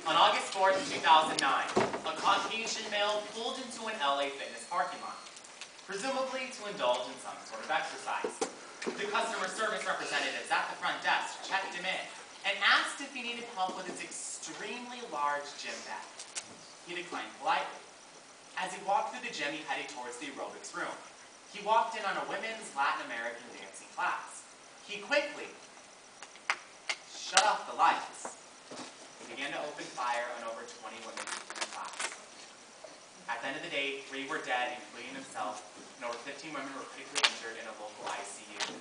On August 4th, 2009, a Caucasian male pulled into an LA Fitness parking lot, presumably to indulge in some sort of exercise. The customer service representatives at the front desk checked him in and asked if he needed help with his extremely large gym bag. He declined politely. As he walked through the gym, he headed towards the aerobics room. He walked in on a women's Latin American dancing class. He quickly shut off the lights. He began to open fire on over 20 women in the class. At the end of the day, 3 were dead, including himself, and over 15 women were critically injured in a local ICU.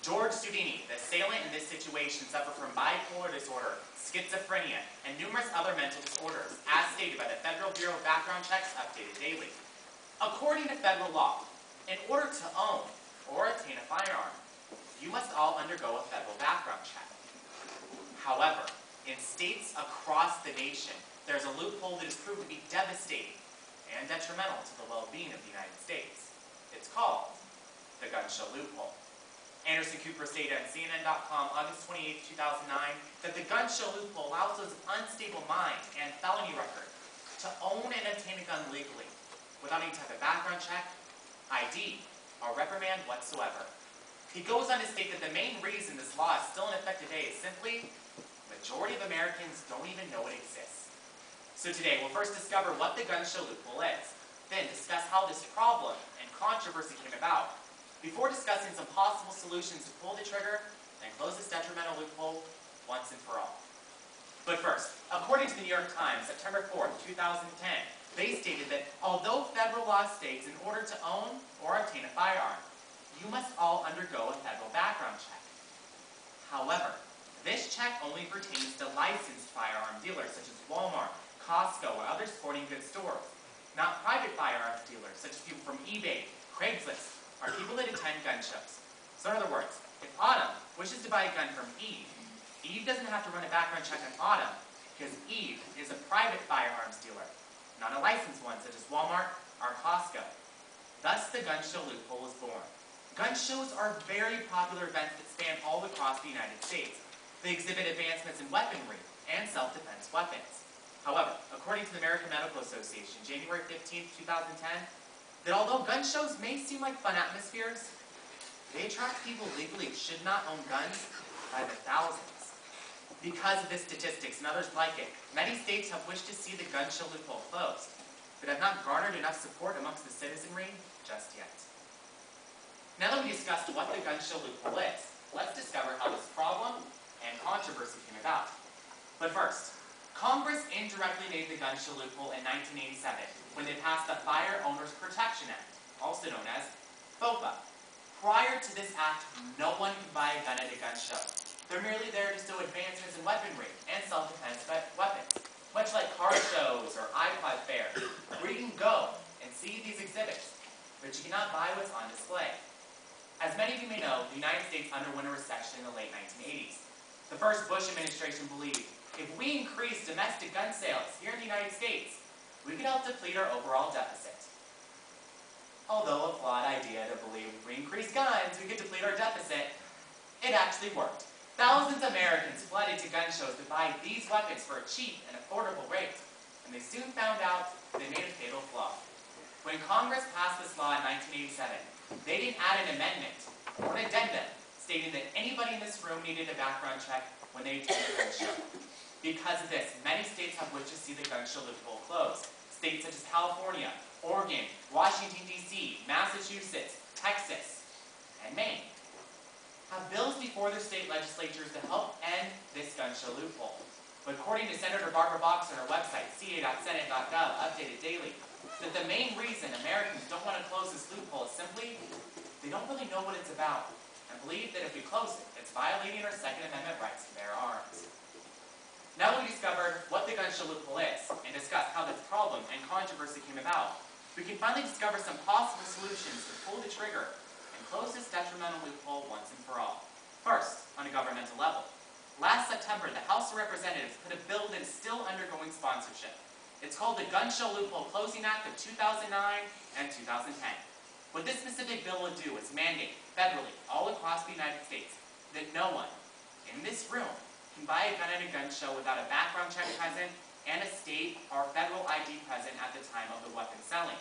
George Sudini, the assailant in this situation, suffered from bipolar disorder, schizophrenia, and numerous other mental disorders, as stated by the Federal Bureau of Background Checks, updated daily. According to federal law, in order to own or obtain a firearm, you must all undergo a federal background check. However, in states across the nation, there's a loophole that is proven to be devastating and detrimental to the well-being of the United States. It's called the gun show loophole. Anderson Cooper stated on CNN.com August 28, 2009, that the gun show loophole allows those with unstable mind and felony record to own and obtain a gun legally without any type of background check, ID, or reprimand whatsoever. He goes on to state that the main reason this law is still in effect today is simply the majority of Americans don't even know it exists. So today, we'll first discover what the gun show loophole is, then discuss how this problem and controversy came about, before discussing some possible solutions to pull the trigger and close this detrimental loophole once and for all. But first, according to the New York Times, September 4th, 2010, they stated that although federal law states in order to own or obtain a firearm, you must all undergo a federal background check. However, this check only pertains to licensed firearm dealers such as Walmart, Costco, or other sporting goods stores, not private firearms dealers such as people from eBay, Craigslist, or people that attend gun shows. So in other words, if Autumn wishes to buy a gun from Eve, Eve doesn't have to run a background check on Autumn because Eve is a private firearms dealer, not a licensed one such as Walmart or Costco. Thus, the gun show loophole was born. Gun shows are very popular events that span all across the United States. They exhibit advancements in weaponry and self-defense weapons. However, according to the American Medical Association, January 15, 2010, that although gun shows may seem like fun atmospheres, they attract people legally who should not own guns by the thousands. Because of this statistics and others like it, many states have wished to see the gun show loophole closed, but have not garnered enough support amongst the citizenry just yet. Now that we discussed what the gun show loophole is, let's discover how this problem and controversy came about. But first, Congress indirectly made the gun show loophole in 1987 when they passed the Fire Owners Protection Act, also known as FOPA. Prior to this act, no one could buy a gun at a gun show. They're merely there to show advancements in weaponry and self-defense weapons, much like car shows or iPod fairs, where you can go and see these exhibits, but you cannot buy what's on display. As many of you may know, the United States underwent a recession in the late 1980s. The first Bush administration believed if we increase domestic gun sales here in the United States, we could help deplete our overall deficit. Although a flawed idea to believe if we increase guns, we could deplete our deficit, it actually worked. Thousands of Americans flooded to gun shows to buy these weapons for a cheap and affordable rate, and they soon found out they made a fatal flaw. When Congress passed this law in 1987, they didn't add an amendment or an addendum stating that anybody in this room needed a background check when they attended a gun show. Because of this, many states have wished to see the gun show loophole closed. States such as California, Oregon, Washington, D.C., Massachusetts, Texas, and Maine have bills before their state legislatures to help end this gun show loophole. But according to Senator Barbara Boxer on her website, ca.senate.gov, updated daily, that the main reason Americans don't want to close this loophole is simply they don't really know what it's about and believe that if we close it, it's violating our Second Amendment rights to bear arms. Now that we discovered what the gun show loophole is and discussed how this problem and controversy came about, we can finally discover some possible solutions to pull the trigger and close this detrimental loophole once and for all. First, on a governmental level. Last September, the House of Representatives put a bill that is still undergoing sponsorship. It's called the Gun Show Loophole Closing Act of 2009 and 2010. What this specific bill would do is mandate federally, all across the United States, that no one in this room can buy a gun at a gun show without a background check present and a state or federal ID present at the time of the weapon selling.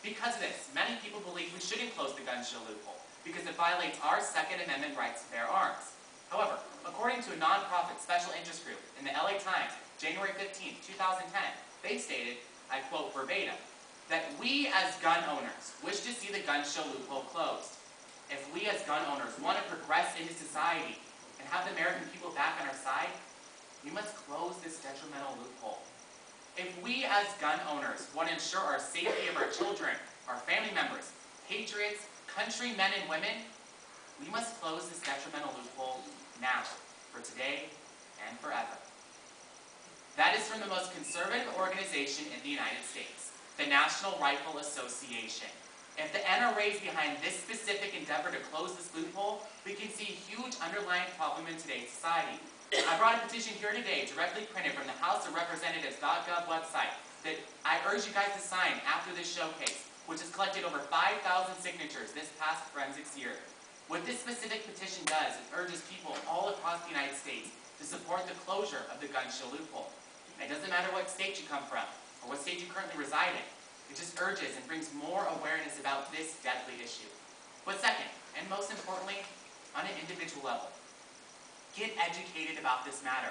Because of this, many people believe we shouldn't close the gun show loophole because it violates our Second Amendment rights to bear arms. However, according to a nonprofit special interest group in the LA Times, January 15, 2010, they stated, I quote verbatim, that we as gun owners wish to see the gun show loophole closed. If we as gun owners want to progress into society and have the American people back on our side, we must close this detrimental loophole. If we as gun owners want to ensure our safety of our children, our family members, patriots, countrymen and women, we must close this detrimental loophole now, for today and forever. That is from the most conservative organization in the United States, the National Rifle Association. If the NRA is behind this specific endeavor to close this loophole, we can see a huge underlying problem in today's society. I brought a petition here today, directly printed from the House of Representatives.gov website, that I urge you guys to sign after this showcase, which has collected over 5,000 signatures this past forensics year. What this specific petition does is urges people all across the United States to support the closure of the gun show loophole. It doesn't matter what state you come from, or what state you currently reside in. It just urges and brings more awareness about this deadly issue. But second, and most importantly, on an individual level, get educated about this matter.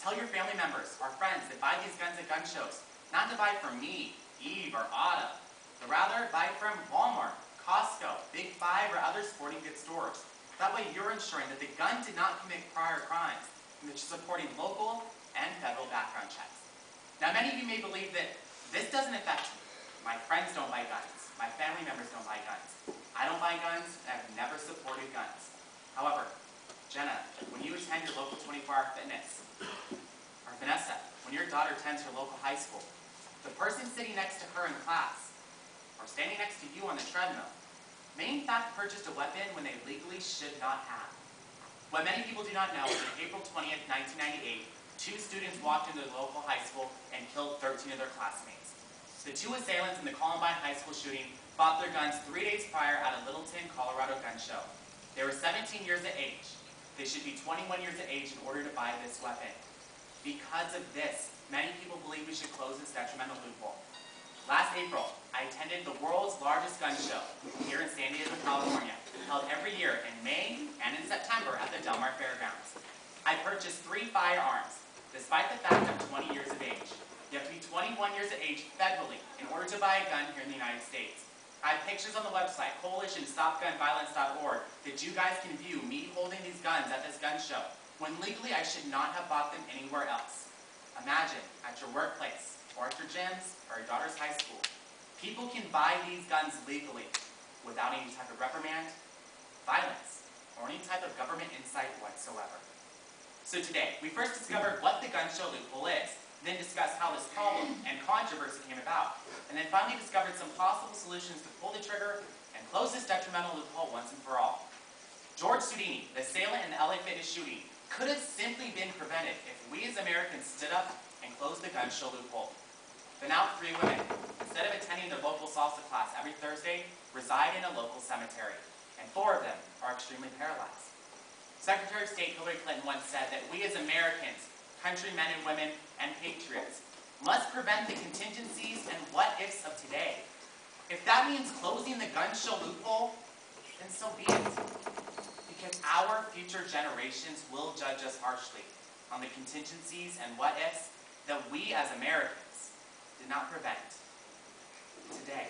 Tell your family members or friends that buy these guns at gun shows, not to buy from me, Eve, or Autumn, but rather buy from Walmart, Costco, Big Five, or other sporting goods stores. That way you're ensuring that the gun did not commit prior crimes, and that you're supporting local and federal background checks. Now many of you may believe that this doesn't affect me. My friends don't buy guns. My family members don't buy guns. I don't buy guns, and I've never supported guns. However, Jenna, when you attend your local 24-hour fitness, or Vanessa, when your daughter attends her local high school, the person sitting next to her in class, or standing next to you on the treadmill, may in fact purchase a weapon when they legally should not have. What many people do not know is on April 20th, 1998, 2 students walked into the local high school and killed 13 of their classmates. The 2 assailants in the Columbine High School shooting bought their guns 3 days prior at a Littleton, Colorado gun show. They were 17 years of age. They should be 21 years of age in order to buy this weapon. Because of this, many people believe we should close this detrimental loophole. Last April, I attended the world's largest gun show here in San Diego, California, held every year in May and in September at the Del Mar Fairgrounds. I purchased 3 firearms, despite the fact I'm 20 years of age. You have to be 21 years of age federally in order to buy a gun here in the United States. I have pictures on the website, coalitionstopgunviolence.org, that you guys can view me holding these guns at this gun show, when legally I should not have bought them anywhere else. Imagine, at your workplace, or at your gyms, or your daughter's high school, people can buy these guns legally without any type of reprimand, violence, or any type of government insight whatsoever. So today, we first discovered what the gun show loophole is, then discussed how this problem and controversy came about, and then finally discovered some possible solutions to pull the trigger and close this detrimental loophole once and for all. George Soudini, the assailant in the LA Fitness shooting, could have simply been prevented if we as Americans stood up and closed the gun show loophole. But now 3 women, instead of attending their local salsa class every Thursday, reside in a local cemetery, and 4 of them are extremely paralyzed. Secretary of State Hillary Clinton once said that we as Americans, countrymen and women, and patriots, must prevent the contingencies and what-ifs of today. If that means closing the gun show loophole, then so be it. Because our future generations will judge us harshly on the contingencies and what-ifs that we as Americans did not prevent today.